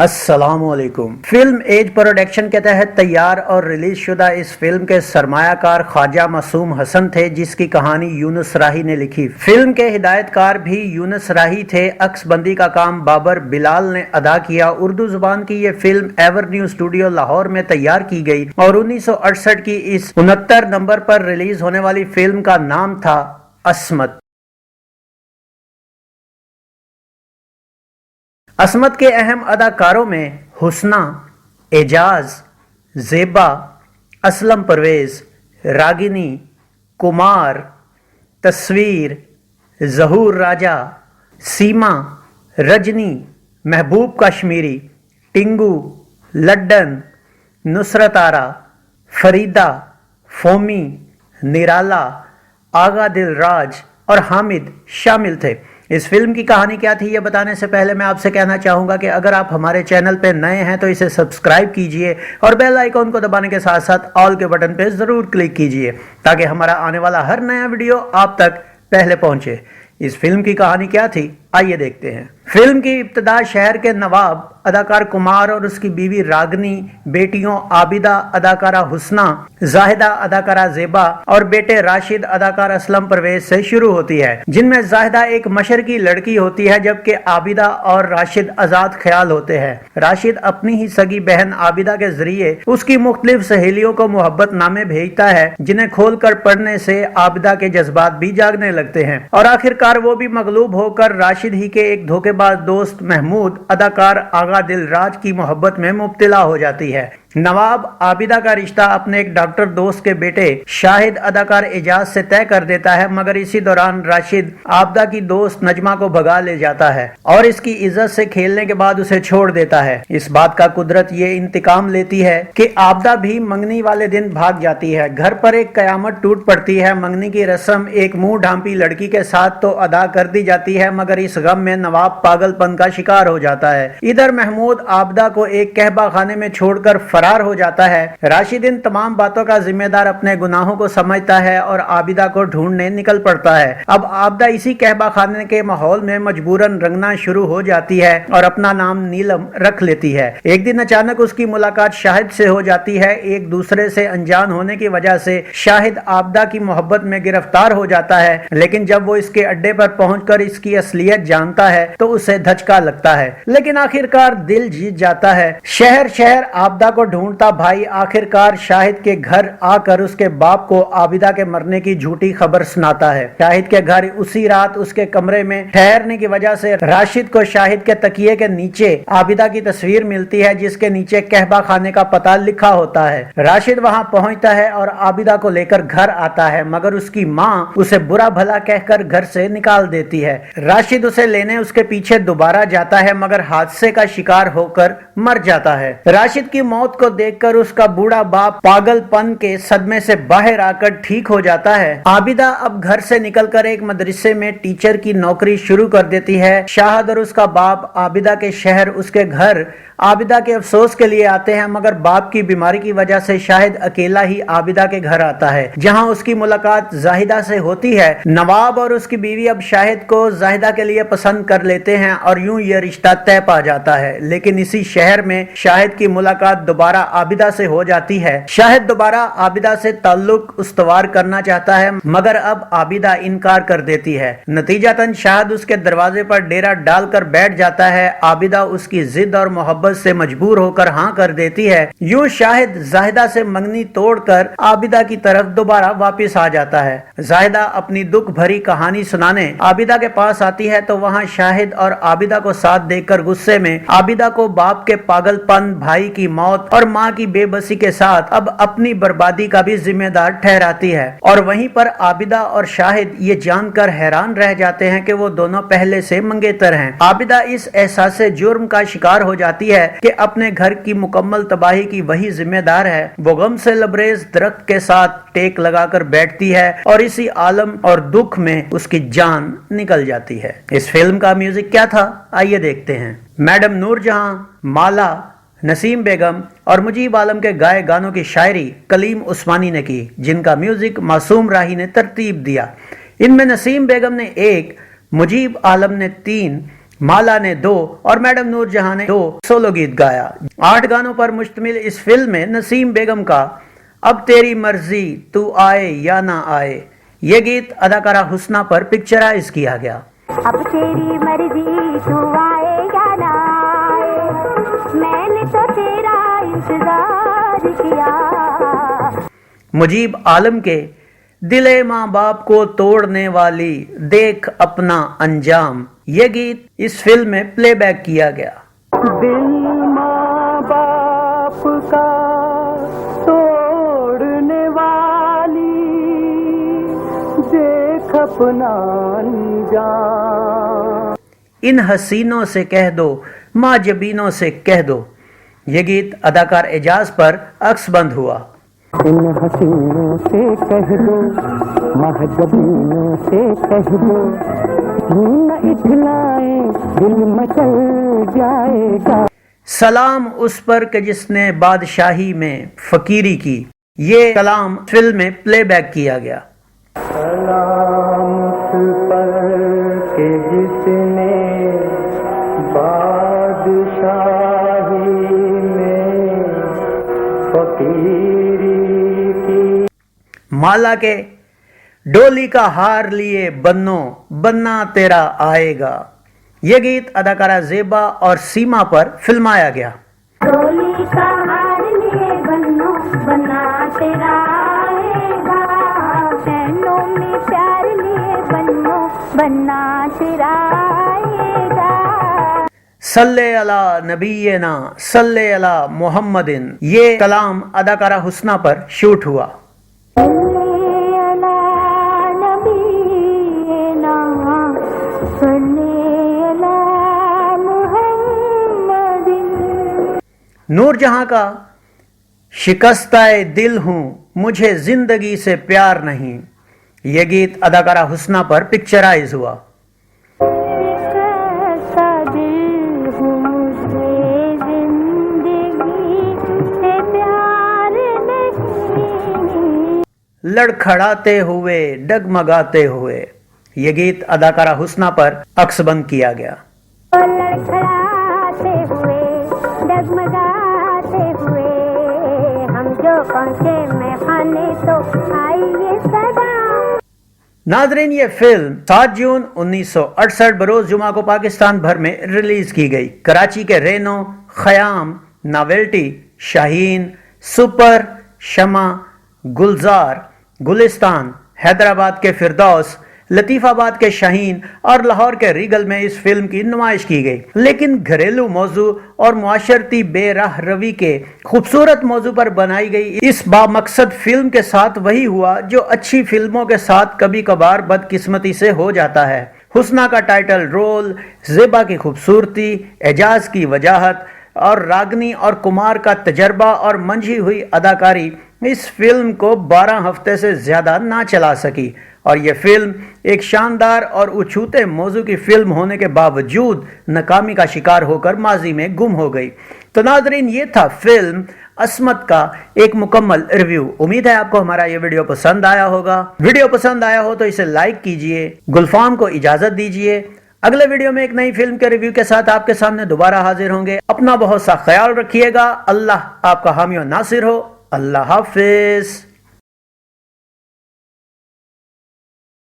अस्सलाम वालेकुम। Film as production के तहत तैयार और रिलीज शुदा इस फिल्म के सरमायाकार ख्वाजा मासूम हसन थे, जिसकी कहानी यूनुस राही ने लिखी। फिल्म के हिदायतकार भी यूनुस राही थे। अक्सबंदी का काम बाबर बिलाल ने अदा किया। उर्दू जुबान की ये फिल्म एवरन्यू स्टूडियो लाहौर में तैयार की गई और 1968 की इस 69 नंबर पर रिलीज होने वाली फिल्म का नाम था अस्मत। अस्मत के अहम अदाकारों में हुस्ना, एजाज, ज़ेबा, असलम परवेज, रागिनी, कुमार, तस्वीर, ज़हूर राजा, सीमा, रजनी, महबूब कश्मीरी, टिंगू, लड्डन, नुसरत आरा, फरीदा, फोमी, निराला, आगा दिलराज और हामिद शामिल थे। इस फिल्म की कहानी क्या थी ये बताने से पहले मैं आपसे कहना चाहूँगा कि अगर आप हमारे चैनल पर नए हैं तो इसे सब्सक्राइब कीजिए और बेल आइकॉन को दबाने के साथ साथ ऑल के बटन पर ज़रूर क्लिक कीजिए ताकि हमारा आने वाला हर नया वीडियो आप तक पहले पहुँचे। इस फिल्म की कहानी क्या थी आइए देखते हैं। फिल्म की इब्तिदा शहर के नवाब अदाकार कुमार और उसकी बीवी रागनी, बेटियों आबिदा अदाकारा हुस्ना, जाहिदा अदाकारा ज़ेबा और बेटे राशिद अदाकार असलम परवेज से शुरू होती है, जिनमें जाहिदा एक मशर की लड़की होती है जबकि आबिदा और राशिद आजाद ख्याल होते हैं। राशिद अपनी ही सगी बहन आबिदा के जरिए उसकी मुख्तलिफ सहेलियों को मोहब्बत नामे भेजता है, जिन्हें खोल कर पढ़ने से आबिदा के जज्बात भी जागने लगते हैं और आखिरकार वो भी मगलूब होकर राशिद ही के एक धोखेबाज दोस्त महमूद अदाकार आगा दिलराज की मोहब्बत में मुब्तला हो जाती है। नवाब आबिदा का रिश्ता अपने एक डॉक्टर दोस्त के बेटे शाहिद अदाकार एजाज से तय कर देता है, मगर इसी दौरान राशिद आबिदा की दोस्त नजमा को भगा ले जाता है और इसकी इज्जत से खेलने के बाद उसे छोड़ देता है। इस बात का कुदरत ये इंतकाम लेती है कि आबिदा भी मंगनी वाले दिन भाग जाती है। घर पर एक कयामत टूट पड़ती है। मंगनी की रस्म एक मुंह ढांपी लड़की के साथ तो अदा कर दी जाती है, मगर इस गम में नवाब पागलपन का शिकार हो जाता है। इधर महमूद आबिदा को एक कहबा खाने में छोड़कर फरार हो जाता है। राशिद इन तमाम बातों का जिम्मेदार अपने गुनाहों को समझता है और आबिदा को ढूंढने निकल पड़ता है। अब आबिदा इसी कहबा खाने के माहौल में मजबूरन रंगना शुरू हो जाती है और अपना नाम नीलम रख लेती है। एक दिन अचानक उसकी मुलाकात शाहिद से हो जाती है। एक दूसरे से अनजान होने की वजह से शाहिद आबिदा की मोहब्बत में गिरफ्तार हो जाता है, लेकिन जब वो इसके अड्डे पर पहुंचकर इसकी असलियत जानता है तो उसे धचका लगता है, लेकिन आखिरकार दिल जीत जाता है। शहर शहर आबिदा को ढूंढता भाई आखिरकार शाहिद के घर आकर उसके बाप को आबिदा के मरने की झूठी खबर सुनाता है। शाहिद के घर उसी रात उसके कमरे में ठहरने की वजह से राशिद को शाहिद के तकिए के नीचे आबिदा की तस्वीर मिलती है, जिसके नीचे कहबा खाने का पता लिखा होता है। राशिद वहां पहुंचता है और आबिदा को लेकर घर आता है, मगर उसकी माँ उसे बुरा भला कहकर घर से निकाल देती है। राशिद उसे लेने उसके पीछे दोबारा जाता है, मगर हादसे का शिकार होकर मर जाता है। राशिद की मौत को देखकर उसका बूढ़ा बाप पागलपन के सदमे से बाहर आकर ठीक हो जाता है। आबिदा अब घर से निकलकर एक मदरसे में टीचर की नौकरी शुरू कर देती है। शाहिद और उसका बाप आबिदा के शहर उसके घर आबिदा के अफसोस के लिए आते हैं, मगर बाप की बीमारी की वजह से शाहिद अकेला ही आबिदा के घर आता है, जहां उसकी मुलाकात जाहिदा से होती है। नवाब और उसकी बीवी अब शाहिद को जाहिदा के लिए पसंद कर लेते हैं और यूं यह रिश्ता तय पा जाता है। लेकिन इसी शहर में शाहिद की मुलाकात दोबारा आबिदा से हो जाती है। शाहिद दोबारा आबिदा से ताल्लुक उस्तवार करना चाहता है, मगर अब आबिदा इनकार कर देती है। नतीजतन शाहिद उसके दरवाजे पर डेरा डालकर बैठ जाता है। आबिदा उसकी जिद और मोहब्बत से मजबूर होकर हाँ कर देती है। यूं शाहिद जाहिदा से मंगनी तोड़कर आबिदा की तरफ दोबारा वापस आ जाता है। जाहिदा अपनी दुख भरी कहानी सुनाने आबिदा के पास आती है तो वहां शाहिद और आबिदा को साथ देखकर गुस्से में आबिदा को बाप के पागलपन, भाई की मौत और माँ की बेबसी के साथ अब अपनी बर्बादी का भी जिम्मेदार ठहराती है। और वहीं पर आबिदा और शाहिद ये जानकर हैरान रह जाते हैं कि वो दोनों पहले से मंगेतर हैं। आबिदा इस एहसास जुर्म का शिकार हो जाती है कि अपने घर की मुकम्मल तबाही की वही जिम्मेदार है। वो गम से लबरेज दरख्त के साथ टेक लगाकर बैठती है और इसी आलम और दुख में उसकी जान निकल जाती है। इस फिल्म का म्यूजिक क्या था आइए देखते हैं। मैडम नूरजहां, माला, नसीम बेगम और मुजीब आलम के गाए गानों की शायरी कलीम उस्मानी ने की, जिनका म्यूजिक मासूम राही ने तरतीब दिया। इनमें नसीम बेगम ने 1, मुजीब आलम ने 3, مالا نے 2 اور میڈم نور جہاں نے 2 سولو گیت گایا۔ 8 گانوں پر مشتمل اس فلم میں نسیم بیگم کا اب تیری مرضی تو آئے یا نہ آئے یہ گیت اداکارہ حسنہ پر پکچرائز کیا گیا۔ اب تیری مرضی تو آئے یا نہ آئے میں نے تو تیرا انتظار کیا۔ مجیب عالم کے دل ماں باپ کو توڑنے والی دیکھ اپنا انجام یہ گیت اس فلم میں پلے بیک کیا گیا۔ دل ماں باپ کا توڑنے والی دیکھ اپنا انجام، ان حسینوں سے کہہ دو ماں جبینوں سے کہہ دو یہ گیت اداکار اعجاز پر عکس بند ہوا۔ ان حسینوں سے کہہ دو مہجبینوں سے کہہ دو نہ اٹھلائیں دل مچل جائے گا۔ سلام اس پر کہ جس نے بادشاہی میں فقیری کی یہ کلام فلم میں پلے بیک کیا گیا۔ سلام اس پر کہ جس نے بادشاہی میں فقیری کی۔ مالا کے ڈولی کا ہار لیے بنو بننا تیرا آئے گا یہ گیت اداکارہ زیبا اور سیما پر فلمایا گیا۔ ڈولی کا ہار لیے بنو بنا تیرا آئے گا، بہنوں میں پیار لیے بنو بنا تیرا آئے گا۔ صلی علی نبینا صلی علی محمدن یہ کلام اداکارہ حسنہ پر شوٹ ہوا۔ نور جہاں کا شکستہ دل ہوں مجھے زندگی سے پیار نہیں یہ گیت اداکارہ حسنہ پر پکچرائز ہوا۔ لڑکھڑاتے ہوئے ڈگمگاتے ہوئے یہ گیت اداکارہ حسنہ پر عکس بند کیا گیا۔ لڑکھڑاتے ہوئے ڈگمگاتے ہوئے ہم جو پہنچے میں خانے تو آئیے صدا۔ ناظرین یہ فلم 7 جون 1968 بروز جمعہ کو پاکستان بھر میں ریلیز کی گئی۔ کراچی کے رینو، خیام، ناولٹی، شاہین، سپر، شمع، گلزار، گلستان، حیدرآباد کے فردوس، لطیف آباد کے شاہین اور لاہور کے ریگل میں اس فلم کی نمائش کی گئی، لیکن گھریلو موضوع اور معاشرتی بے راہ روی کے خوبصورت موضوع پر بنائی گئی اس بامقصد فلم کے ساتھ وہی ہوا جو اچھی فلموں کے ساتھ کبھی کبھار بدقسمتی سے ہو جاتا ہے۔ حسنہ کا ٹائٹل رول، زیبا کی خوبصورتی، اعجاز کی وجاہت اور راگنی اور کمار کا تجربہ اور منجھی ہوئی اداکاری اس فلم کو 12 ہفتے سے زیادہ نہ چلا سکی اور یہ فلم ایک شاندار اور اچھوتے موضوع کی فلم ہونے کے باوجود ناکامی کا شکار ہو کر ماضی میں گم ہو گئی۔ تو ناظرین یہ تھا فلم عصمت کا ایک مکمل ریویو۔ امید ہے آپ کو ہمارا یہ ویڈیو پسند آیا ہوگا۔ ویڈیو پسند آیا ہو تو اسے لائک کیجئے، گلفام کو اجازت دیجئے۔ اگلے ویڈیو میں ایک نئی فلم کے ریویو کے ساتھ آپ کے سامنے دوبارہ حاضر ہوں گے۔ اپنا بہت سا خیال رکھیے گا۔ اللہ آپ کا حامی و ناصر ہو۔ اللہ حافظ۔